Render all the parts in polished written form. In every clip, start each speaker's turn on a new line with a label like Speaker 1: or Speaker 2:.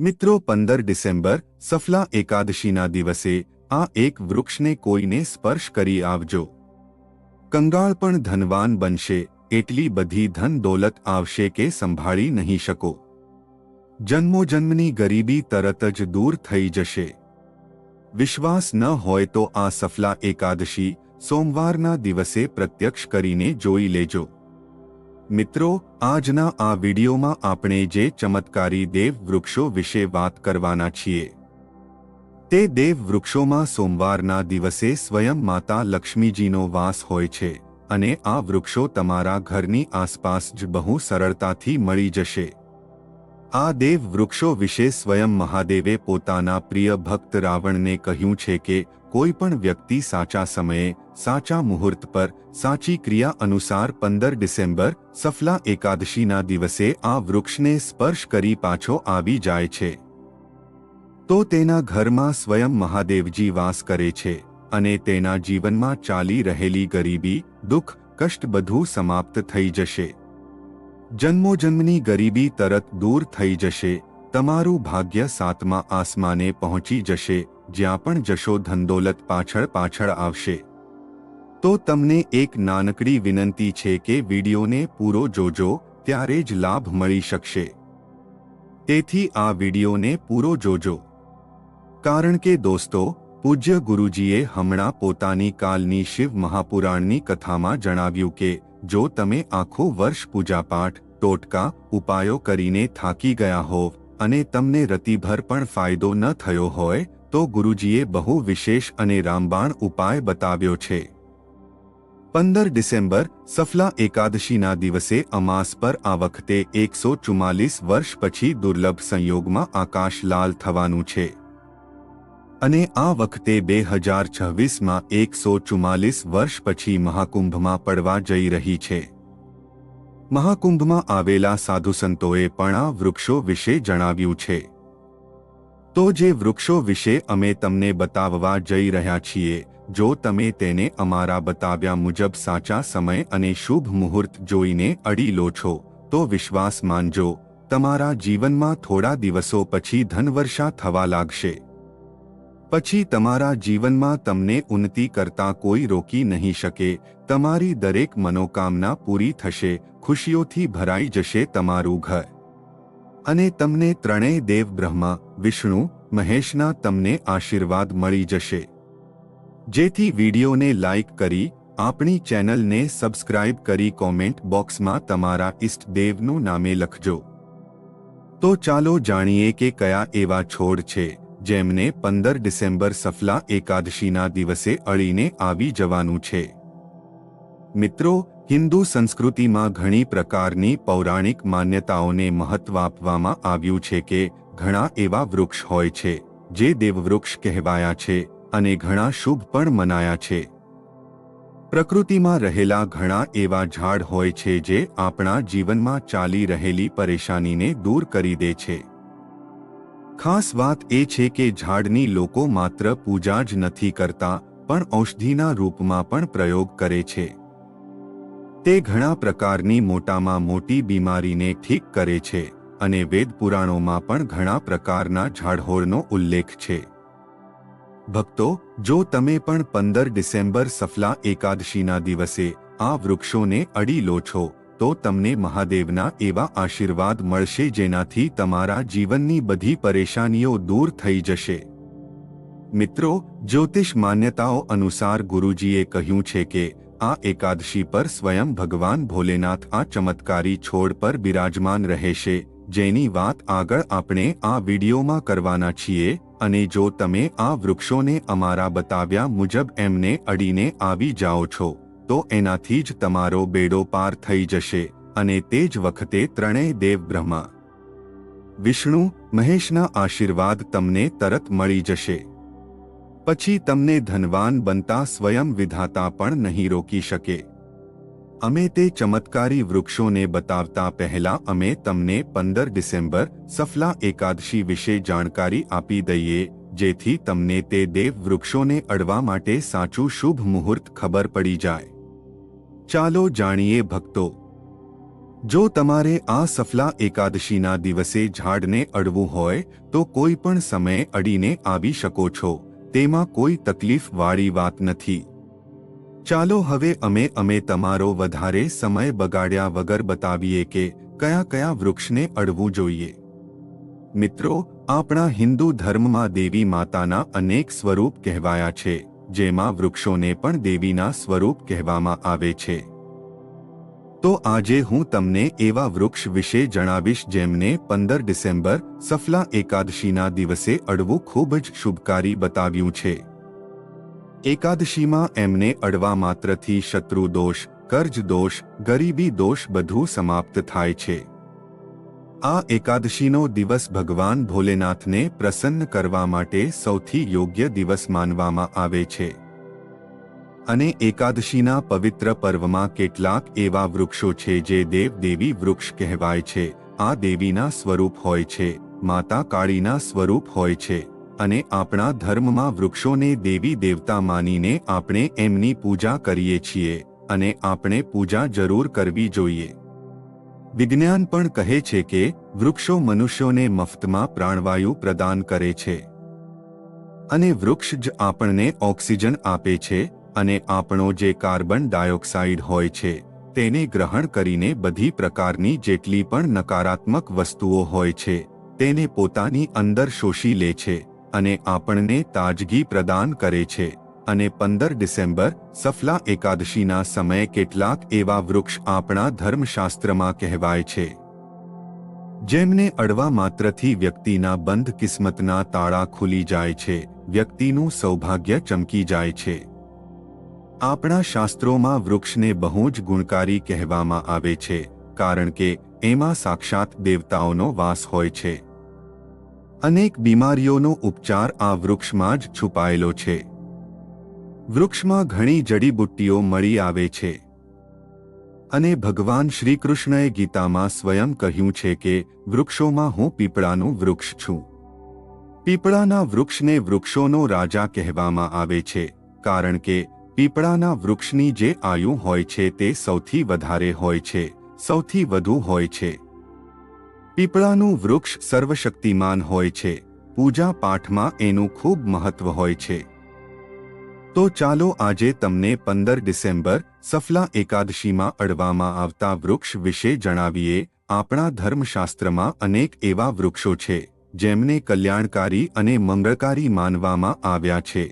Speaker 1: મિત્રો 15 ડિસેમ્બર સફલા એકાદશીના દિવસે આ એક વૃક્ષને કોઈને સ્પર્શ કરી આવજો. કંગાળ પણ ધનવાન બનશે, એટલી બધી ધન દોલત આવશે કે સંભાળી નહીં શકો. જન્મોજન્મની ગરીબી તરત જ દૂર થઈ જશે. વિશ્વાસ ન હોય તો આ સફલા એકાદશી સોમવારના દિવસે પ્રત્યક્ષ કરીને જોઈ લેજો. મિત્રો, આજના આ વિડીયોમાં આપણે જે ચમત્કારી દેવ વૃક્ષો વિશે વાત કરવાના છીએ. તે દેવ વૃક્ષોમાં સોમવારના દિવસે સ્વયં માતા લક્ષ્મીજીનો વાસ હોય છે અને આ વૃક્ષો તમારા ઘરની આસપાસ જ બહુ સરળતાથી મળી જશે. આ દેવ વૃક્ષો વિશે સ્વયં મહાદેવે પોતાના પ્રિય ભક્ત રાવણને કહ્યું છે કે કોઈ પણ વ્યક્તિ સાચા સમયે, સાચા મુહૂર્ત પર, સાચી ક્રિયા અનુસાર 15 ડિસેમ્બર સફલા એકાદશીના દિવસે આ વૃક્ષને સ્પર્શ કરી પાછો આવી જાય છે તો તેના ઘરમાં સ્વયં મહાદેવજી વાસ કરે છે અને તેના જીવનમાં ચાલી રહેલી ગરીબી, દુઃખ, કષ્ટ બધું સમાપ્ત થઈ જશે. જન્મોજન્મની ગરીબી તરત દૂર થઈ જશે. તમારું ભાગ્ય સાતમા આસમાને પહોંચી જશે. જ્યાં પણ જશો ધનદોલત પાછળ પાછળ આવશે. તો તમને એક નાનકડી વિનંતી છે કે વિડીયોને પૂરો જોજો, ત્યારે જ લાભ મળી શકશે. તેથી આ વિડીયોને પૂરો જોજો. કારણ કે દોસ્તો, પૂજ્ય ગુરુજીએ હમણાં પોતાની કાલની શિવ મહાપુરાણની કથામાં જણાવ્યું કે જો તમે આખું વર્ષ પૂજાપાઠ, ટોટકા, ઉપાયો કરીને થાકી ગયા હોવ અને તમને રતિભર પણ ફાયદો ન થયો હોય તો ગુરુજીએ બહુ વિશેષ અને રામબાણ ઉપાય બતાવ્યો છે. 15 ડિસેમ્બર સફલા એકાદશીના દિવસે અમાસ પર આ વખતે 144 વર્ષ પછી દુર્લભ સંયોગમાં આકાશ લાલ થવાનું છે અને આ વખતે 2026માં 144 વર્ષ પછી મહાકુંભમાં પડવા જઈ રહી છે. મહાકુંભમાં આવેલા સાધુસંતોએ પણ આ વૃક્ષો વિશે જણાવ્યું છે. તો જે વૃક્ષો વિશે અમે તમને બતાવવા જઈ રહ્યા છીએ, જો તમે તેને અમારા બતાવ્યા મુજબ સાચા સમય અને શુભ મુહૂર્ત જોઈને અડી લો છો તો વિશ્વાસ માનજો, તમારા જીવનમાં થોડા દિવસો પછી ધનવર્ષા થવા લાગશે. પછી તમારા જીવનમાં તમને ઉન્નતિ કરતા કોઈ રોકી નહીં શકે. તમારી દરેક મનોકામના પૂરી થશે. ખુશીઓથી ભરાઈ જશે તમારું ઘર અને તમને ત્રણેય દેવ બ્રહ્મા, વિષ્ણુ, મહેશના તમને આશીર્વાદ મળી જશે. જેથી વિડીયોને લાઇક કરી, આપણી ચેનલને સબસ્ક્રાઇબ કરી કોમેન્ટ બોક્સમાં તમારા ઇષ્ટ દેવનું નામે લખજો. તો ચાલો જાણીએ કે કયા એવા છોડ છે જેમને 15 ડિસેમ્બર સફલા એકાદશીના દિવસે અળીને આવી જવાનું છે. મિત્રો, હિન્દુ સંસ્કૃતિમાં ઘણી પ્રકારની પૌરાણિક માન્યતાઓને મહત્વ આપવામાં આવ્યું છે કે ઘણા એવા વૃક્ષ હોય છે જે દેવવૃક્ષ કહેવાયા છે અને ઘણા શુભ પણ મનાયા છે. પ્રકૃતિમાં રહેલા ઘણા એવા ઝાડ હોય છે જે આપણા જીવનમાં ચાલી રહેલી પરેશાનીને દૂર કરી દે છે. ખાસ વાત એ છે કે ઝાડની લોકો માત્ર પૂજા જ નથી કરતા, પણ ઔષધિના રૂપમાં પણ પ્રયોગ કરે છે. તે ઘણા પ્રકારની મોટામાં મોટી બીમારીને ઠીક કરે છે અને વેદ પુરાણોમાં પણ ઘણા પ્રકારના ઝાડહોળનો ઉલ્લેખ છે. ભક્તો, જો તમે પણ 15 ડિસેમ્બર સફલા એકાદશીના દિવસે આ વૃક્ષોને અડી લો છો તો તમને મહાદેવના એવા આશીર્વાદ મળશે જેનાથી તમારા જીવનની બધી પરેશાનીઓ દૂર થઈ જશે. મિત્રો, જ્યોતિષ માન્યતાઓ અનુસાર ગુરુજીએ કહ્યું છે કે આ એકાદશી પર સ્વયં ભગવાન ભોલેનાથ આ ચમત્કારી છોડ પર બિરાજમાન રહેશે, જેની વાત આગળ આપણે આ વિડીયોમાં કરવાના છીએ. અને જો તમે આ વૃક્ષોને અમારા બતાવ્યા મુજબ એમને અડીને આવી જાઓ છો તો એનાથી જ તમારો બેડો પાર થઈ જશે અને તે જ વખતે ત્રણેય દેવ બ્રહ્મા, વિષ્ણુ, મહેશના આશીર્વાદ તમને તરત મળી જશે. પછી તમને ધનવાન બનતા સ્વયં વિધાતા પણ નહીં રોકી શકે. અમે તે ચમત્કારી વૃક્ષોને બતાવતા પહેલા અમે તમને 15 ડિસેમ્બર સફલા એકાદશી વિશે જાણકારી આપી દઈએ, જેથી તમને તે દેવ વૃક્ષોને અડવા માટે સાચું શુભ મુહૂર્ત ખબર પડી જાય. ચાલો જાણીએ ભક્તો. જો તમારે આ સફલા એકાદશીના દિવસે ઝાડને અડવું હોય તો કોઈ પણ સમયે અડીને આવી શકો છો, તેમાં કોઈ તકલીફવાળી વાત નથી. ચાલો હવે અમે તમારો વધારે સમય બગાડ્યા વગર બતાવીએ કે કયા કયા વૃક્ષને અડવું જોઈએ. મિત્રો, આપણા હિન્દુ ધર્મમાં દેવી માતાના અનેક સ્વરૂપ કહેવાયા છે, જેમાં વૃક્ષોને પણ દેવીના સ્વરૂપ કહેવામાં આવે છે. તો આજે હું તમને એવા વૃક્ષ વિશે જણાવીશ જેમને 15 ડિસેમ્બર સફલા એકાદશીના દિવસે અડવું ખૂબ જ શુભકારી બતાવ્યું છે. એકાદશીમાં એમને અડવા માત્રથી શત્રુ દોષ, કર્જ દોષ, ગરીબી દોષ બધું સમાપ્ત થાય છે. આ એકાદશીનો દિવસ ભગવાન ભોલેનાથને પ્રસન્ન કરવા માટે સૌથી યોગ્ય દિવસ માનવામાં આવે છે. અને એકાદશીના પવિત્ર પર્વમાં કેટલાક એવા વૃક્ષો છે જે દેવ દેવી વૃક્ષ કહેવાય છે. આ દેવીના સ્વરૂપ હોય છે, માતા કાળીના સ્વરૂપ હોય છે, અને આપણા ધર્મમાં વૃક્ષોને દેવી દેવતા માનીને આપણે એમની પૂજા કરીએ છીએ, અને આપણે પૂજા જરૂર કરવી જોઈએ. વિજ્ઞાન પણ કહે છે કે વૃક્ષો મનુષ્યોને મફતમાં પ્રાણવાયુ પ્રદાન કરે છે, અને વૃક્ષ જ આપણને ઓક્સિજન આપે છે, અને આપણો જે કાર્બન ડાયોક્સાઇડ હોય છે તેને ગ્રહણ કરીને બધી પ્રકારની જેટલી પણ નકારાત્મક વસ્તુઓ હોય છે તેને પોતાની અંદર શોષી લે છે, અને આપણને તાજગી પ્રદાન કરે છે. અને 15 ડિસેમ્બર સફલા એકાદશીના સમયે કેટલાક એવા વૃક્ષ આપણા ધર્મશાસ્ત્રમાં કહેવાય છે જેમને અડવા માત્રથી વ્યક્તિના બંધ કિસ્મતના તાળા ખુલી જાય છે, વ્યક્તિનું સૌભાગ્ય ચમકી જાય છે. આપણા શાસ્ત્રોમાં વૃક્ષને બહુ જ ગુણકારી કહેવામાં આવે છે, કારણ કે એમાં સાક્ષાત દેવતાઓનો વાસ હોય છે. અનેક બીમારીઓનો ઉપચાર આ વૃક્ષમાં જ છુપાયેલો છે. વૃક્ષમાં ઘણી જડીબુટ્ટીઓ મળી આવે છે, અને ભગવાન શ્રીકૃષ્ણએ ગીતામાં સ્વયં કહ્યું છે કે વૃક્ષોમાં હું પીપળાનું વૃક્ષ છું. પીપળાના વૃક્ષને વૃક્ષોનો રાજા કહેવામાં આવે છે, કારણ કે પીપળાના વૃક્ષની જે આયુ હોય છે તે સૌથી વધારે હોય છે, સૌથી વધુ હોય છે. પીપળાનું વૃક્ષ સર્વશક્તિમાન હોય છે. પૂજા પાઠમાં એનું ખૂબ મહત્વ હોય છે. તો ચાલો આજે તમને 15 ડિસેમ્બર સફલા એકાદશીમાં અડવામાં આવતા વૃક્ષ વિશે જણાવીએ. આપણા ધર્મશાસ્ત્રમાં અનેક એવા વૃક્ષો છે જેમને કલ્યાણકારી અને મંગળકારી માનવામાં આવ્યા છે.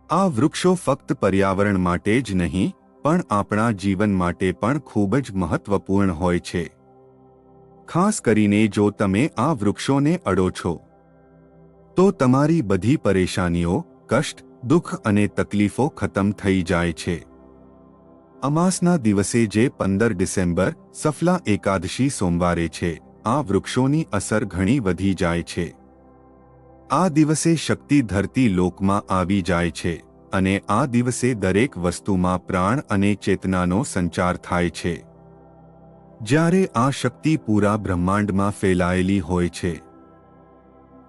Speaker 1: આ વૃક્ષો ફક્ત પર્યાવરણ માટે જ નહીં પણ આપણા જીવન માટે પણ ખૂબ જ મહત્વપૂર્ણ હોય છે. ખાસ કરીને જો તમે આ વૃક્ષોને અડો છો તો તમારી બધી પરેશાનીઓ, કષ્ટ, દુઃખ અને તકલીફો ખતમ થઈ જાય છે. અમાસના દિવસે જે 15 ડિસેમ્બર સફલા એકાદશી સોમવારે છે, આ વૃક્ષોની અસર ઘણી વધી જાય છે. આ દિવસે શક્તિ ધરતી લોકમાં આવી જાય છે, અને આ દિવસે દરેક વસ્તુમાં પ્રાણ અને ચેતનાનો સંચાર થાય છે. જ્યારે આ શક્તિ પૂરા બ્રહ્માંડમાં ફેલાયેલી હોય છે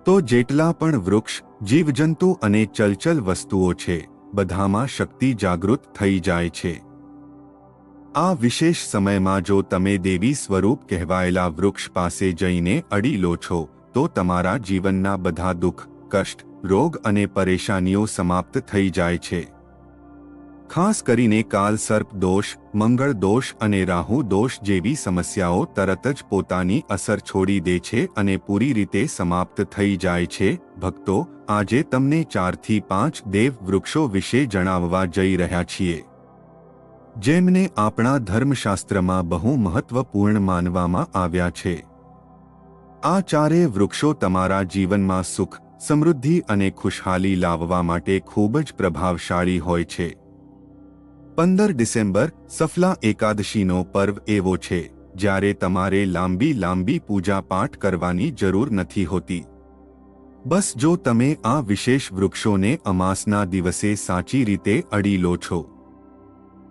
Speaker 1: તો જેટલા પણ વૃક્ષ, જીવજંતુ અને ચલચલ વસ્તુઓ છે બધામાં શક્તિ જાગૃત થઈ જાય છે. આ વિશેષ સમયમાં જો તમે દેવી સ્વરૂપ કહેવાયેલા વૃક્ષ પાસે જઈને અડી લો છો તો તમારા જીવનના બધા દુઃખ, કષ્ટ, રોગ અને પરેશાનીઓ સમાપ્ત થઈ જાય છે. ખાસ કરીને કાલ સર્પ દોષ, મંગળ દોષ અને રાહુ દોષ જેવી સમસ્યાઓ તરત જ પોતાની અસર છોડી દે છે અને પૂરી રીતે સમાપ્ત થઈ જાય છે. ભક્તો, આજે તમને 4 થી 5 દેવ વૃક્ષો વિશે જણાવવા જઈ રહ્યા છીએ જેમને આપણા ધર્મશાસ્ત્રમાં બહુ મહત્વપૂર્ણ માનવામાં આવ્યા છે. આ ચારેય વૃક્ષો તમારા જીવનમાં સુખ, સમૃદ્ધિ અને ખુશહાલી લાવવા માટે ખૂબ જ પ્રભાવશાળી હોય છે. 15 ડિસેમ્બર સફલા એકાદશીનો પર્વ એવો છે જ્યારે તમારે લાંબી પૂજા પાઠ કરવાની જરૂર નથી હોતી. બસ જો તમે આ વિશેષ વૃક્ષોને અમાસના દિવસે સાચી રીતે અડી લો છો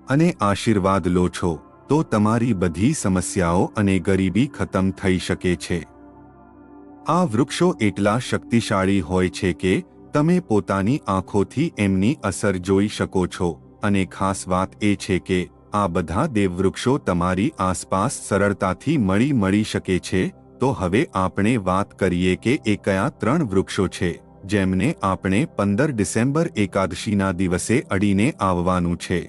Speaker 1: અને આશીર્વાદ લો છો તો તમારી બધી સમસ્યાઓ અને ગરીબી ખતમ થઈ શકે છે. આ વૃક્ષો એટલા શક્તિશાળી હોય છે કે તમે પોતાની આંખોથી એમની અસર જોઈ શકો છો. અને ખાસ વાત એ છે કે આ બધા દેવવૃક્ષો તમારી આસપાસ સરળતાથી મળી શકે છે, તો હવે આપણે વાત કરીએ કે એ કયા 3 વૃક્ષો છે જેમને આપણે 15 ડિસેમ્બર એકાદશીના દિવસે અડીને આવવાનું છે.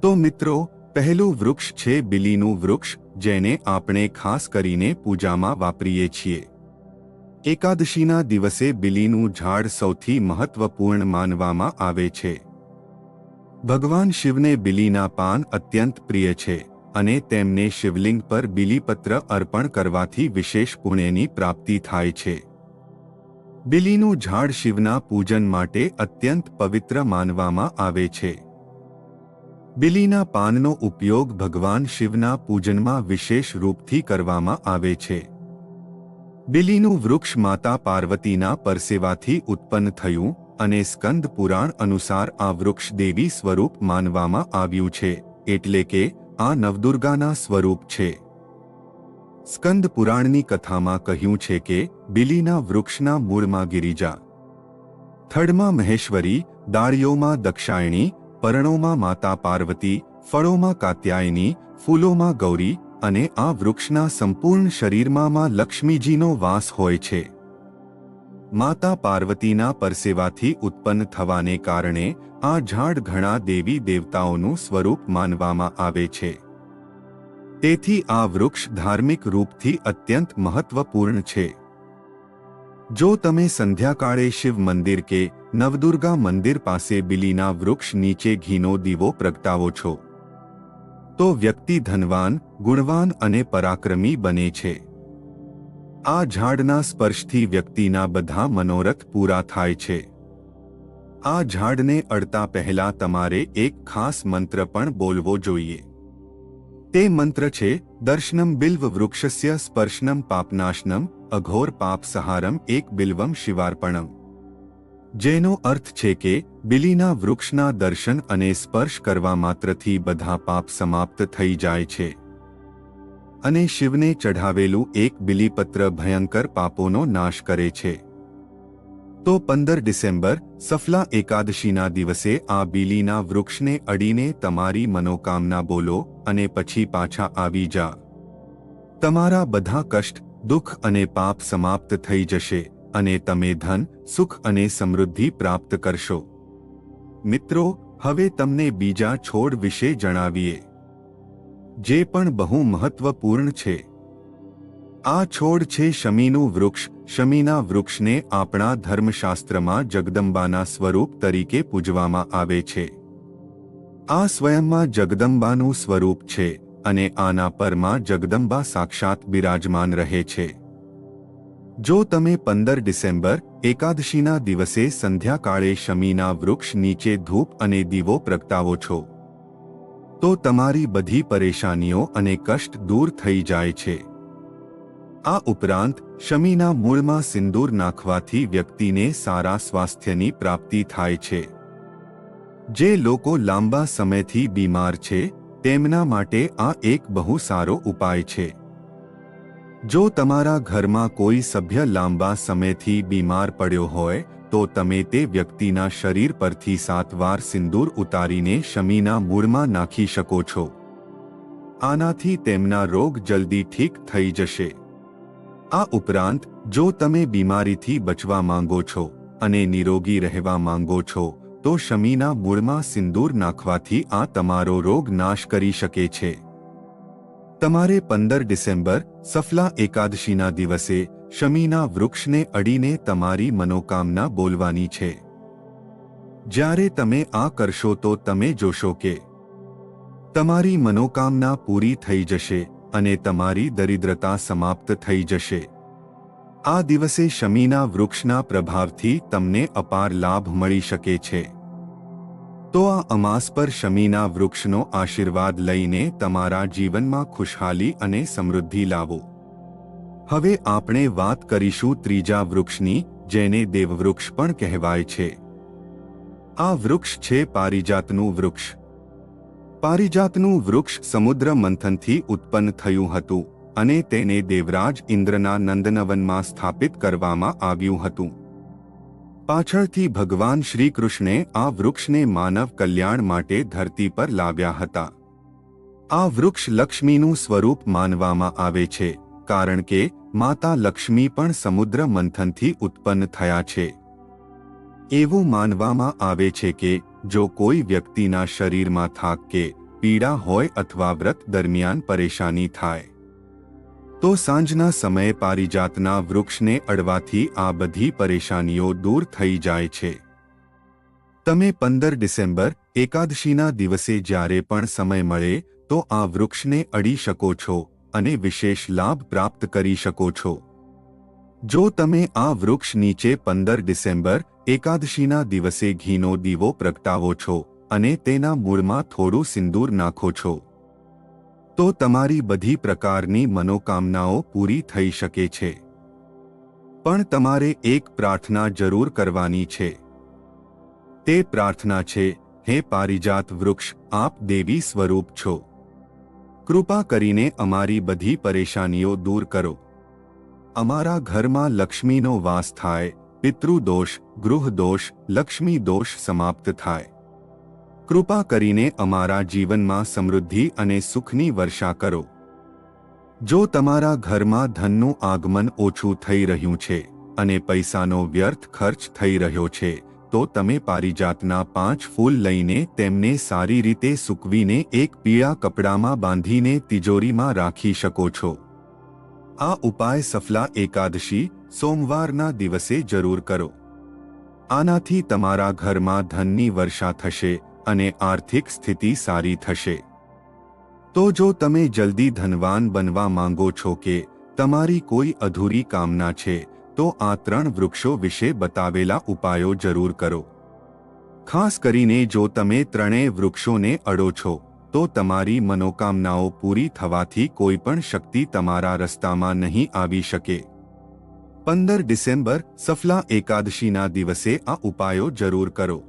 Speaker 1: તો મિત્રો, પહેલું વૃક્ષ છે બીલીનું વૃક્ષ, જેને આપણે ખાસ કરીને પૂજામાં વાપરીએ છીએ. એકાદશીના દિવસે બીલીનું ઝાડ સૌથી મહત્વપૂર્ણ માનવામાં આવે છે. ભગવાન શિવને બીલીના પાન અત્યંત પ્રિય છે અને તેમને શિવલિંગ પર બીલીપત્ર અર્પણ કરવાથી વિશેષ પુણ્યની પ્રાપ્તિ થાય છે. બીલીનું ઝાડ શિવના પૂજન માટે અત્યંત પવિત્ર માનવામાં આવે છે. બીલીના પાનનો ઉપયોગ ભગવાન શિવના પૂજનમાં વિશેષ રૂપથી કરવામાં આવે છે. બીલીનું વૃક્ષ માતા પાર્વતીના પરસેવાથી ઉત્પન્ન થયું અને સ્કંદ પુરાણ અનુસાર આ વૃક્ષ દેવી સ્વરૂપ માનવામાં આવ્યું છે, એટલે કે આ નવદુર્ગાના સ્વરૂપ છે. સ્કંદ પુરાણની કથામાં કહ્યું છે કે બીલીના વૃક્ષના મૂળમાં ગિરિજા, થડમાં મહેશ્વરી, ડાળીઓમાં દક્ષાયણી, પર્ણોમાં માતા પાર્વતી, ફળોમાં કાત્યાયની, ફૂલોમાં ગૌરી અને આ વૃક્ષના સંપૂર્ણ શરીરમાં માં લક્ષ્મીજીનો વાસ હોય છે. માતા પાર્વતીના પરસેવાથી ઉત્પન્ન થવાને કારણે આ ઝાડ ઘણા દેવી દેવતાઓનું સ્વરૂપ માનવામાં આવે છે. તેથી આ વૃક્ષ ધાર્મિક રૂપથી અત્યંત મહત્વપૂર્ણ છે. જો તમે સંધ્યાકાળે શિવ મંદિર કે નવદુર્ગા મંદિર પાસે બીલીના વૃક્ષ નીચે ઘીનો દીવો પ્રગટાવો છો, તો વ્યક્તિ ધનવાન, ગુણવાન અને પરાક્રમી બને છે. આ ઝાડના સ્પર્શથી વ્યક્તિના બધા મનોરથ પૂરા થાય છે. આ ઝાડને અડતા પહેલા તમારે એક ખાસ મંત્ર પણ બોલવો જોઈએ. તે મંત્ર છે દર્શનમ બિલ્વ વૃક્ષસ્ય સ્પર્શનમ પાપનાશનમ અઘોર પાપ સહારમ એક બિલ્વમ શિવાર્પણમ, જેનો અર્થ છે કે બીલીના વૃક્ષના દર્શન અને સ્પર્શ કરવા માત્રથી બધા પાપ સમાપ્ત થઈ જાય છે અને શિવને ચઢાવેલું એક બીલીપત્ર ભયંકર પાપોનો નાશ કરે છે. તો 15 ડિસેમ્બર સફલા એકાદશીના દિવસે આ બીલીના વૃક્ષને અડીને તમારી મનોકામના બોલો અને પછી પાછા આવી જા. તમારા બધા કષ્ટ, દુઃખ અને પાપ સમાપ્ત થઈ જશે અને તમે ધન, સુખ અને સમૃદ્ધિ પ્રાપ્ત કરશો. મિત્રો, હવે તમને બીજા છોડ વિશે જણાવીએ, જે પણ બહુ મહત્વપૂર્ણ છે. આ છોડ છે શમીનું વૃક્ષ. શમીના વૃક્ષને આપણા ધર્મશાસ્ત્રમાં જગદંબાના સ્વરૂપ તરીકે પૂજવામાં આવે છે. આ સ્વયંમાં જગદંબાનું સ્વરૂપ છે અને આના પરમાં જગદંબા સાક્ષાત બિરાજમાન રહે છે. જો તમે 15 ડિસેમ્બર એકાદશીના દિવસે સંધ્યાકાળે શમીના વૃક્ષ નીચે ધૂપ અને દીવો પ્રગટાવો છો, તો તમારી બધી પરેશાનીઓ અને કષ્ટ દૂર થઈ જાય છે. આ ઉપરાંત શમીના મૂળમાં સિંદૂર નાખવાથી વ્યક્તિને સારા સ્વાસ્થ્યની પ્રાપ્તિ થાય છે. જે લોકો લાંબા સમયથી બીમાર છે તેમના માટે આ એક બહુ સારો ઉપાય છે. જો તમારા ઘરમાં કોઈ સભ્ય લાંબા સમયથી બીમાર પડ્યો હોય તો તમે તે વ્યક્તિના શરીર પરથી 7 વાર સિંદૂર ઉતારીને શમીના મૂળમાં નાખી શકો છો. આનાથી તેમના રોગ જલ્દી ઠીક થઈ જશે. આ ઉપરાંત જો તમે બીમારીથી બચવા માંગો છો અને નિરોગી રહેવા માંગો છો તો શમીના મૂળમાં સિંદૂર નાખવાથી આ તમારો રોગ નાશ કરી શકે છે. તમારે 15 ડિસેમ્બર સફલા એકાદશીના દિવસે શમીના વૃક્ષને અડીને તમારી મનોકામના બોલવાની છે. જ્યારે તમે આ કરશો તો તમે જોશો કે તમારી મનોકામના પૂરી થઈ જશે અને તમારી દરિદ્રતા સમાપ્ત થઈ જશે. આ દિવસે શમીના વૃક્ષના પ્રભાવથી તમને અપાર લાભ મળી શકે છે. તો આ અમાસ પર શમીના વૃક્ષનો આશીર્વાદ લઈને તમારા જીવનમાં ખુશહાલી અને સમૃદ્ધિ લાવો. હવે આપણે વાત કરીશું ત્રીજા વૃક્ષની, જેને દેવવૃક્ષ પણ કહેવાય છે. આ વૃક્ષ છે પારિજાતનું વૃક્ષ. પારિજાતનું વૃક્ષ સમુદ્ર મંથનથી ઉત્પન્ન થયું હતું અને તેને દેવરાજ ઇન્દ્રના નંદનવનમાં સ્થાપિત કરવામાં આવ્યું હતું. પાછળથી ભગવાન શ્રી કૃષ્ણે આ વૃક્ષને માનવ કલ્યાણ માટે ધરતી પર લાવ્યા હતા. આ વૃક્ષ લક્ષ્મીનું સ્વરૂપ માનવામાં આવે છે, કારણ કે માતા લક્ષ્મી પણ સમુદ્ર મંથનથી ઉત્પન્ન થયા છે. એવું માનવામાં આવે છે કે જો કોઈ વ્યક્તિના શરીરમાં થાક કે પીડા હોય અથવા વ્રત દરમિયાન પરેશાની થાય તો સાંજના સમયે પારિજાતના વૃક્ષને અડવાથી આ બધી પરેશાનીઓ દૂર થઈ જાય છે. તમે 15 ડિસેમ્બર એકાદશીના દિવસે જ્યારે પણ સમય મળે તો આ વૃક્ષને અડી શકો છો અને વિશેષ લાભ પ્રાપ્ત કરી શકો છો. જો તમે આ વૃક્ષ નીચે 15 ડિસેમ્બર એકાદશીના દિવસે ઘીનો દીવો પ્રગટાવો છો અને તેના મૂળમાં થોડું સિંદૂર નાખો છો તો તમારી બધી પ્રકારની મનોકામનાઓ પૂરી થઈ શકે છે. પણ તમારે એક પ્રાર્થના જરૂર કરવાની છે. તે પ્રાર્થના છે, હે પારિજાત વૃક્ષ, આપ દેવી સ્વરૂપ છો. કૃપા કરીને અમારી બધી પરેશાનીઓ દૂર કરો. અમારા ઘરમાં લક્ષ્મીનો વાસ થાય, પિતૃદોષ, ગૃહદોષ, લક્ષ્મી દોષ સમાપ્ત થાય. કૃપા કરીને અમારા જીવનમાં સમૃદ્ધિ અને સુખની વર્ષા કરો. જો તમારા ઘરમાં ધનનું આગમન ઓછું થઈ રહ્યું છે અને પૈસાનો વ્યર્થ ખર્ચ થઈ રહ્યો છે તો તમે પારિજાતના 5 ફૂલ લઈને તેમને સારી રીતે સૂકવીને એક પીળા કપડામાં બાંધીને તિજોરીમાં રાખી શકો છો. આ ઉપાય સફલા એકાદશી સોમવારના દિવસે જરૂર કરો. આનાથી તમારા ઘરમાં ધનની વર્ષા થશે અને આર્થિક સ્થિતિ સારી થશે. તો જો તમે જલ્દી ધનવાન બનવા માંગો છો કે તમારી કોઈ અધૂરી કામના છે તો આ 3 વૃક્ષો વિશે બતાવેલા ઉપાયો જરૂર કરો. ખાસ કરીને જો તમે 3 વૃક્ષોને અડો છો તો તમારી મનોકામનાઓ પૂરી થવાથી કોઈ પણ શક્તિ તમારા રસ્તામાં નહીં આવી શકે. 15 ડિસેમ્બર સફલા એકાદશીના દિવસે આ ઉપાયો જરૂર કરો.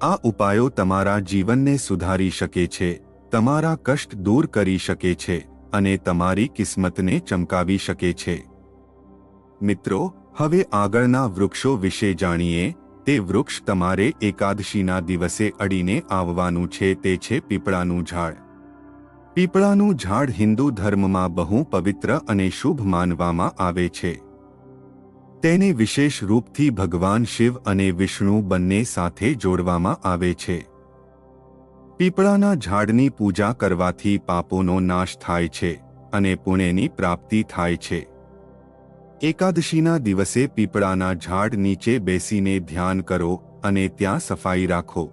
Speaker 1: આ ઉપાયો તમારા જીવનને સુધારી શકે છે, તમારા કષ્ટ દૂર કરી શકે છે અને તમારી કિસ્મતને ચમકાવી શકે છે. મિત્રો, હવે આગળના વૃક્ષો વિશે જાણીએ. તે વૃક્ષ તમારે એકાદશીના દિવસે અડીને આવવાનું છે તે છે પીપળાનું ઝાડ. પીપળાનું ઝાડ હિન્દુ ધર્મમાં બહુ પવિત્ર અને શુભ માનવામાં આવે છે. તેને વિશેષ રૂપથી ભગવાન શિવ અને વિષ્ણુ બંને સાથે જોડવામાં આવે છે. પીપળાના ઝાડની પૂજા કરવાથી પાપોનો નાશ થાય છે અને પુણ્યની પ્રાપ્તિ થાય છે. એકાદશીના દિવસે પીપળાના ઝાડ નીચે બેસીને ધ્યાન કરો અને ત્યાં સફાઈ રાખો.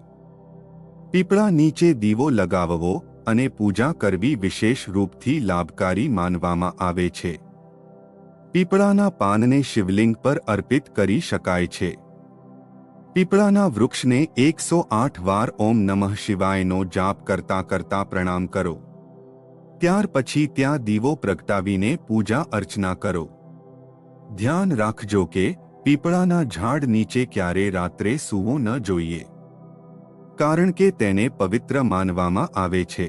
Speaker 1: પીપળા નીચે દીવો લગાવવો અને પૂજા કરવી વિશેષ રૂપથી લાભકારી માનવામાં આવે છે. પીપળાના પાનને શિવલિંગ પર અર્પિત કરી શકાય છે. પીપળાના વૃક્ષને 108 વાર ઓમ નમઃ શિવાયનો જાપ કરતા કરતા પ્રણામ કરો. ત્યાર પછી ત્યાં દીવો પ્રગટાવીને પૂજા અર્ચના કરો. ધ્યાન રાખજો કે પીપળાના ઝાડ નીચે ક્યારે રાત્રે સૂવું ન જોઈએ, કારણ કે તેને પવિત્ર માનવામાં આવે છે.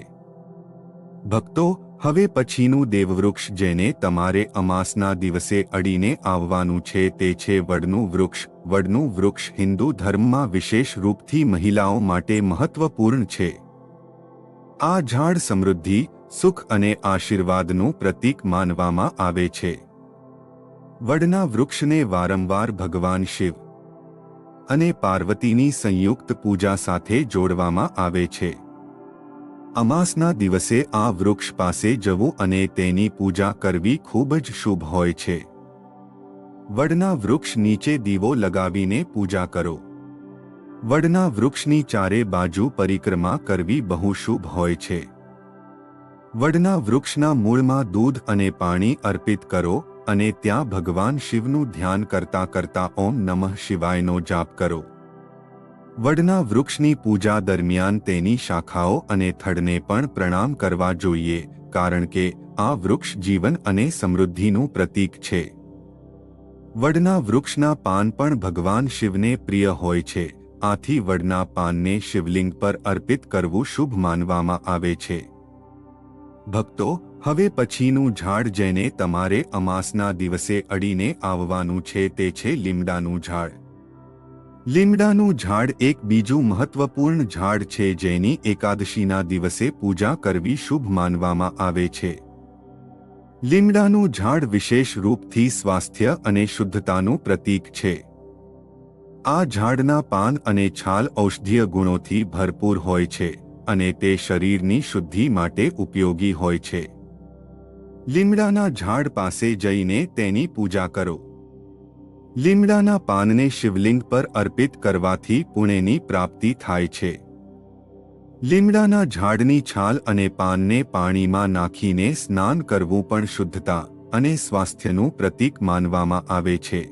Speaker 1: ભક્તો, હવે પછીનું દેવવૃક્ષ જેને તમારે અમાસના દિવસે અડીને આવવાનું છે તે છે વડનું વૃક્ષ. વડનું વૃક્ષ હિન્દુ ધર્મમાં વિશેષ રૂપથી મહિલાઓ માટે મહત્વપૂર્ણ છે. આ ઝાડ સમૃદ્ધિ, સુખ અને આશીર્વાદનું પ્રતીક માનવામાં આવે છે. વડના વૃક્ષને વારંવાર ભગવાન શિવ અને પાર્વતીની સંયુક્ત પૂજા સાથે જોડવામાં આવે છે. અમાસના દિવસે આ વૃક્ષ પાસે જવું અને તેની પૂજા કરવી ખૂબ જ શુભ હોય છે. વડના વૃક્ષ નીચે દીવો લગાવીને પૂજા કરો. વડના વૃક્ષની ચારે બાજુ પરિક્રમા કરવી બહુ શુભ હોય છે. વડના વૃક્ષના મૂળમાં દૂધ અને પાણી અર્પિત કરો અને ત્યાં ભગવાન શિવનું ધ્યાન કરતા કરતા ઓમ નમઃ શિવાયનો જાપ કરો. વડના વૃક્ષની પૂજા દરમિયાન તેની શાખાઓ અને થડને પણ પ્રણામ કરવા જોઈએ, કારણ કે આ વૃક્ષ જીવન અને સમૃદ્ધિનું પ્રતીક છે. વડના વૃક્ષના પાન પણ ભગવાન શિવને પ્રિય હોય છે, આથી વડના પાનને શિવલિંગ પર અર્પિત કરવું શુભ માનવામાં આવે છે. ભક્તો, હવે પછીનું ઝાડ જેને તમારે અમાસના દિવસે અડીને આવવાનું છે તે છે લીમડાનું ઝાડ. લીમડાનું ઝાડ એક બીજું મહત્વપૂર્ણ ઝાડ છે જેની એકાદશીના દિવસે પૂજા કરવી શુભ માનવામાં આવે છે. લીમડાનું ઝાડ વિશેષ રૂપથી સ્વાસ્થ્ય અને શુદ્ધતાનું પ્રતીક છે. આ ઝાડના પાન અને છાલ ઔષધીય ગુણોથી ભરપૂર હોય છે અને તે શરીરની શુદ્ધિ માટે ઉપયોગી હોય છે. લીમડાના ઝાડ પાસે જઈને તેની પૂજા કરો. લીમડાના પાનને શિવલિંગ પર અર્પિત કરવાથી પુણ્યની પ્રાપ્તિ થાય છે. લીમડાના ઝાડની છાલ અને પાનને પાણીમાં નાખીને સ્નાન કરવું પણ શુદ્ધતા અને સ્વાસ્થ્યનું પ્રતીક માનવામાં આવે છે.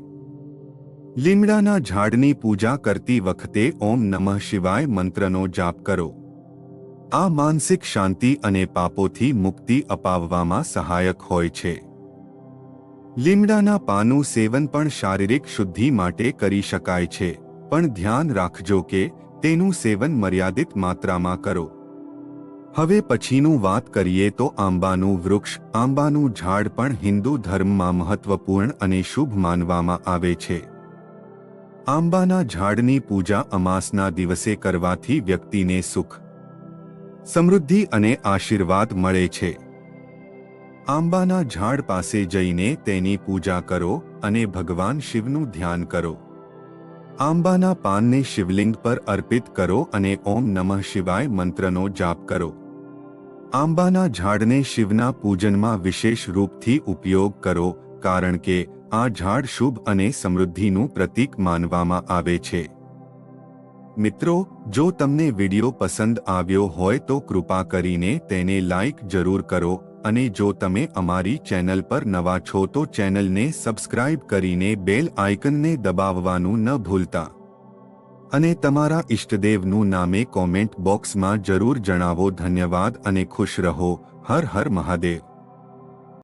Speaker 1: લીમડાના ઝાડની પૂજા કરતી વખતે ઓમ નમઃ શિવાય મંત્રનો જાપ કરો. આ માનસિક શાંતિ અને પાપોથી મુક્તિ અપાવવામાં સહાયક હોય છે. લીમડાના પાનનું સેવન પણ શારીરિક શુદ્ધિ માટે કરી શકાય છે, પણ ધ્યાન રાખજો કે તેનું સેવન મર્યાદિત માત્રામાં કરો. હવે પછીનું વાત કરીએ તો આંબાનું વૃક્ષ. આંબાનું ઝાડ પણ હિન્દુ ધર્મમાં મહત્વપૂર્ણ અને શુભ માનવામાં આવે છે. આંબાના ઝાડની પૂજા અમાસના દિવસે કરવાથી વ્યક્તિને સુખ, સમૃદ્ધિ અને આશીર્વાદ મળે છે. આંબાના ઝાડ પાસે જઈને તેની પૂજા કરો અને ભગવાન શિવનું ધ્યાન કરો. આંબાના પાનને શિવલિંગ પર અર્પિત કરો અને ઓમ નમઃ શિવાય મંત્રનો જાપ કરો. આંબાના ઝાડને શિવના પૂજનમાં વિશેષ રૂપથી ઉપયોગ કરો, કારણ કે આ ઝાડ શુભ અને સમૃદ્ધિનું પ્રતીક માનવામાં આવે છે. મિત્રો, જો તમને વિડિયો પસંદ આવ્યો હોય તો કૃપા કરીને તેને લાઈક જરૂર કરો અને જો તમે અમારી ચેનલ પર નવા છો તો ચેનલને સબસ્ક્રાઇબ કરીને બેલ આઇકનને દબાવવાનું ન ભૂલતા. અને તમારા ઇષ્ટદેવનું નામે કોમેન્ટ બોક્સમાં જરૂર જણાવો. ધન્યવાદ અને ખુશ રહો. હર હર મહાદેવ.